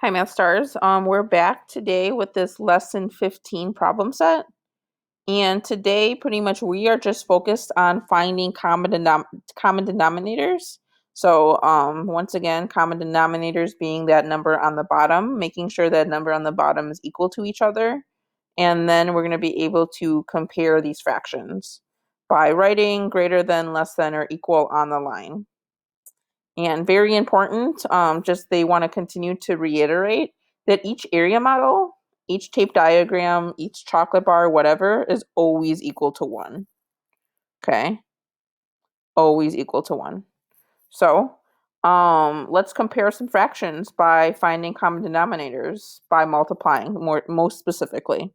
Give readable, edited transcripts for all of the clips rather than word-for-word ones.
Hi, Math Stars. We're back today with this lesson 15 problem set. And today, pretty much, we are just focused on finding common denominators. So, once again, common denominators being that number on the bottom, making sure that number on the bottom is equal to each other. And then we're going to be able to compare these fractions by writing greater than, less than, or equal on the line. And very important, just they want to continue to reiterate that each area model, each tape diagram, each chocolate bar, whatever, is always equal to 1. Okay? Always equal to 1. So, let's compare some fractions by finding common denominators by multiplying most specifically.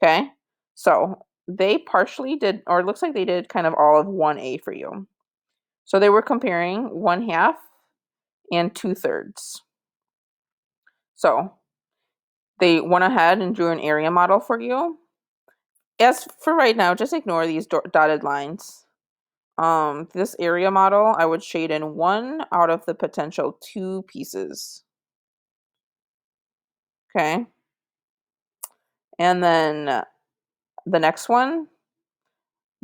Okay? So, they partially did, or it looks like they did kind of all of 1A for you. So they were comparing 1/2 and 2/3. So they went ahead and drew an area model for you. As for right now, just ignore these dotted lines. This area model, I would shade in 1 out of the potential 2 pieces. Okay. And then the next one,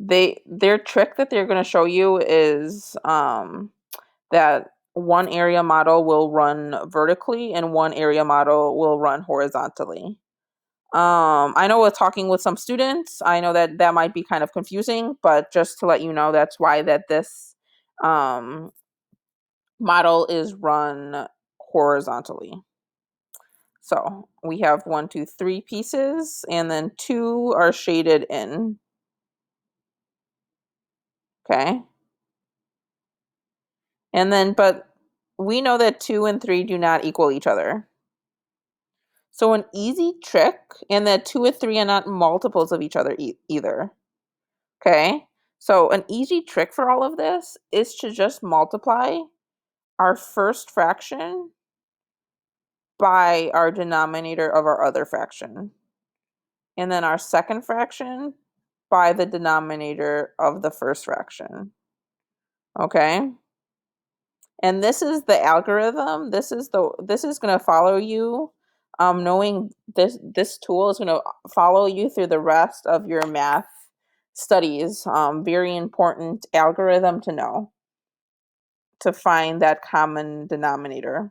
their trick that they're going to show you is that one area model will run vertically and one area model will run horizontally. I know with talking with some students, I know that that might be kind of confusing, but just to let you know, that's why that this model is run horizontally. So we have 1, 2, 3 pieces, and then 2 are shaded in. Okay. And then, but we know that 2 and 3 do not equal each other. So an easy trick, and that 2 and 3 are not multiples of each other either. Okay, so an easy trick for all of this is to just multiply our first fraction by our denominator of our other fraction. And then our second fraction by the denominator of the first fraction. Okay? And this is the algorithm. This is going to follow you. Knowing this tool is going to follow you through the rest of your math studies. Very important algorithm to know to find that common denominator.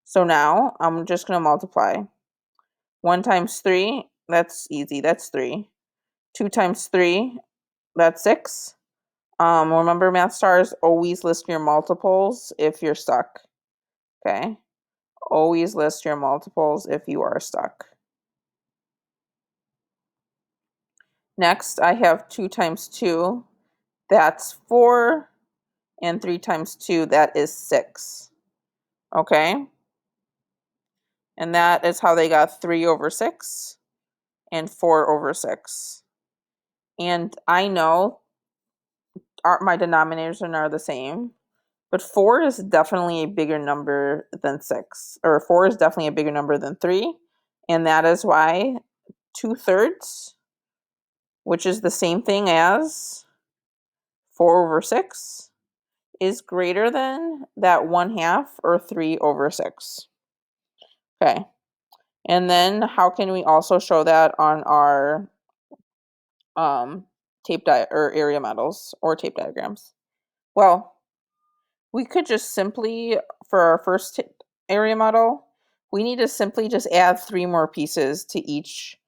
So now I'm just going to multiply. 1 times 3, that's easy, that's 3. 2 times 3, that's 6. Remember, Math Stars, always list your multiples if you're stuck. Okay? Always list your multiples if you are stuck. Next, I have 2 times 2, that's 4. And 3 times 2, that is 6. Okay? And that is how they got 3 over 6 and 4 over 6. And I know my denominators are the same, but 4 is definitely a bigger number than 6. Or 4 is definitely a bigger number than 3. And that is why 2/3, which is the same thing as 4 over 6, is greater than that 1/2 or 3 over 6. Okay. And then how can we also show that on our or area models or tape diagrams? Well, we could just simply, for our first area model, we need to simply just add 3 more pieces to each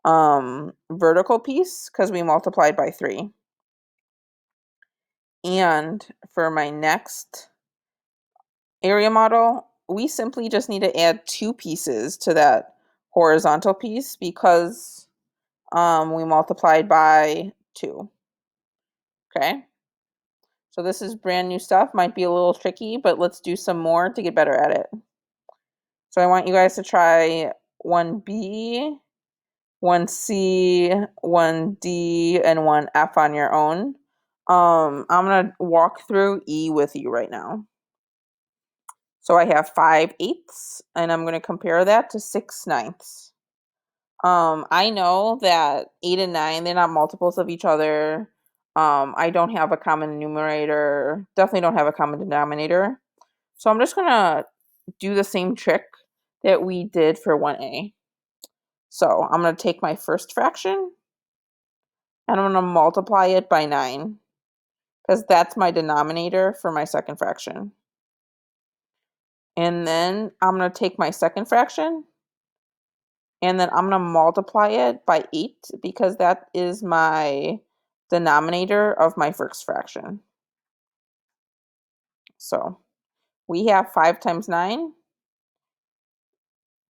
vertical piece because we multiplied by 3. And for my next area model, we simply just need to add 2 pieces to that horizontal piece because we multiplied by 2. Okay. So this is brand new stuff. Might be a little tricky, but let's do some more to get better at it. So I want you guys to try 1B, 1C, 1D, and 1F on your own. I'm going to walk through E with you right now. So I have 5/8, and I'm going to compare that to 6/9. I know that 8 and 9, they're not multiples of each other. I don't have a common numerator, definitely don't have a common denominator. So I'm just going to do the same trick that we did for 1a. So I'm going to take my first fraction and I'm going to multiply it by 9 because that's my denominator for my second fraction. And then I'm going to take my second fraction and then I'm going to multiply it by 8 because that is my denominator of my first fraction. So we have 5 times 9.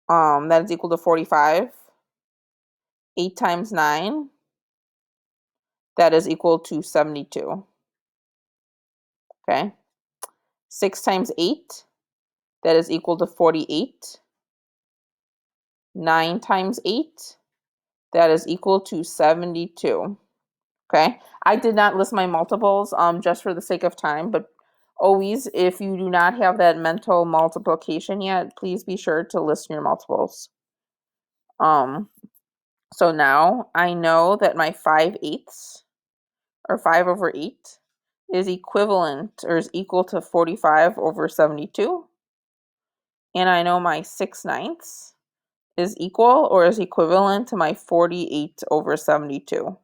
That is equal to 45. 8 times 9, that is equal to 72. Okay. 6 times 8, that is equal to 48. 9 times 8, that is equal to 72. Okay. I did not list my multiples just for the sake of time, but always, if you do not have that mental multiplication yet, please be sure to list your multiples. So now I know that my 5/8 or 5 over 8 is equivalent or is equal to 45 over 72. And I know my 6/9 is equal or is equivalent to my 48 over 72.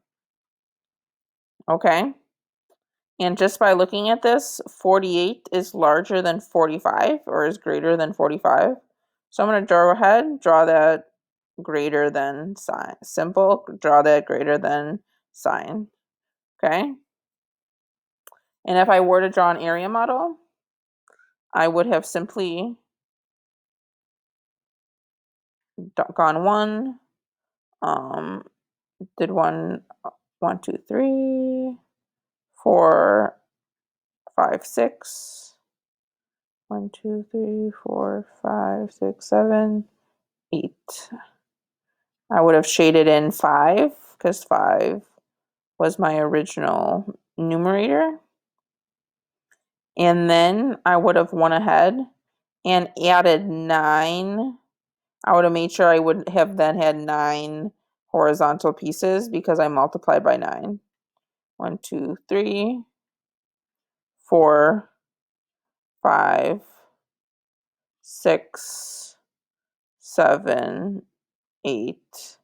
Okay. And just by looking at this, 48 is larger than 45 or is greater than 45. So I'm going to go ahead, draw that greater than sign. Simple, draw that greater than sign. Okay. And if I were to draw an area model, I would have simply gone 1, did 1, 1, 2, 3, 4, 5, 6, 1, 2, 3, 4, 5, 6, 7, 8. I would have shaded in 5 because 5 was my original numerator. And then I would have went ahead and added 9. I would have made sure I would have then had 9 horizontal pieces because I multiplied by 9. 1, 2, 3, 4, 5, 6, 7, 8,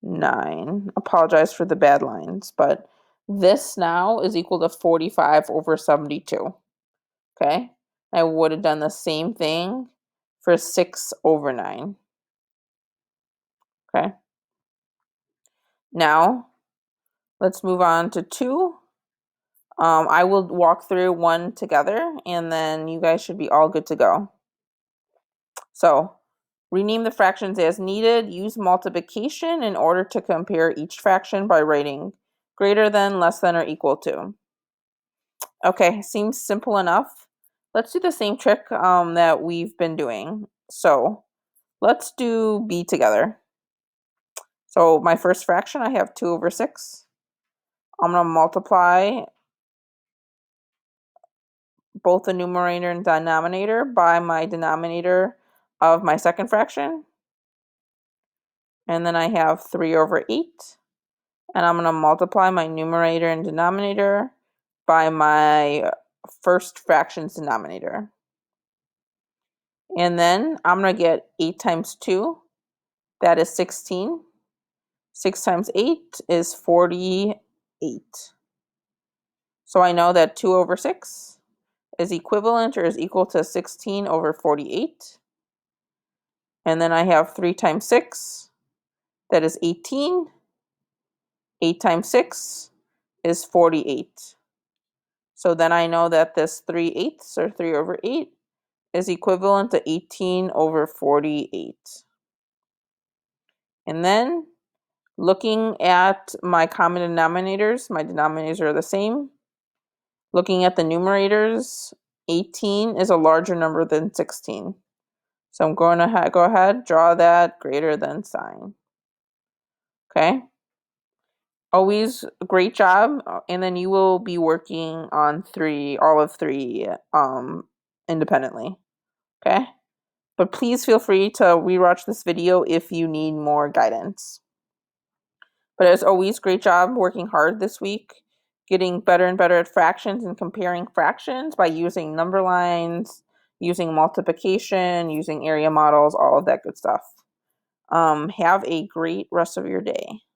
9. Apologize for the bad lines, but this now is equal to 45 over 72. Okay? I would have done the same thing for 6 over 9. Okay? Now, let's move on to 2. I will walk through 1 together, and then you guys should be all good to go. So, rename the fractions as needed. Use multiplication in order to compare each fraction by writing greater than, less than, or equal to. Okay, seems simple enough. Let's do the same trick that we've been doing. So, let's do b together. So, my first fraction, I have 2 over 6. I'm going to multiply both the numerator and denominator by my denominator of my second fraction. And then I have 3 over 8. And I'm going to multiply my numerator and denominator by my first fraction's denominator. And then I'm going to get 8 times 2. That is 16. 6 times 8 is 48. So I know that 2 over 6 is equivalent or is equal to 16 over 48. And then I have 3 times 6. That is 18. 8 times 6 is 48. So then I know that this 3/8 or 3 over 8 is equivalent to 18 over 48. And then looking at my common denominators, my denominators are the same. Looking at the numerators, 18 is a larger number than 16. So I'm going to go ahead, draw that greater than sign. Okay. Always great job. And then you will be working on all of 3 independently. Okay. But please feel free to rewatch this video if you need more guidance. But as always, great job working hard this week, getting better and better at fractions and comparing fractions by using number lines, using multiplication, using area models, all of that good stuff. Have a great rest of your day.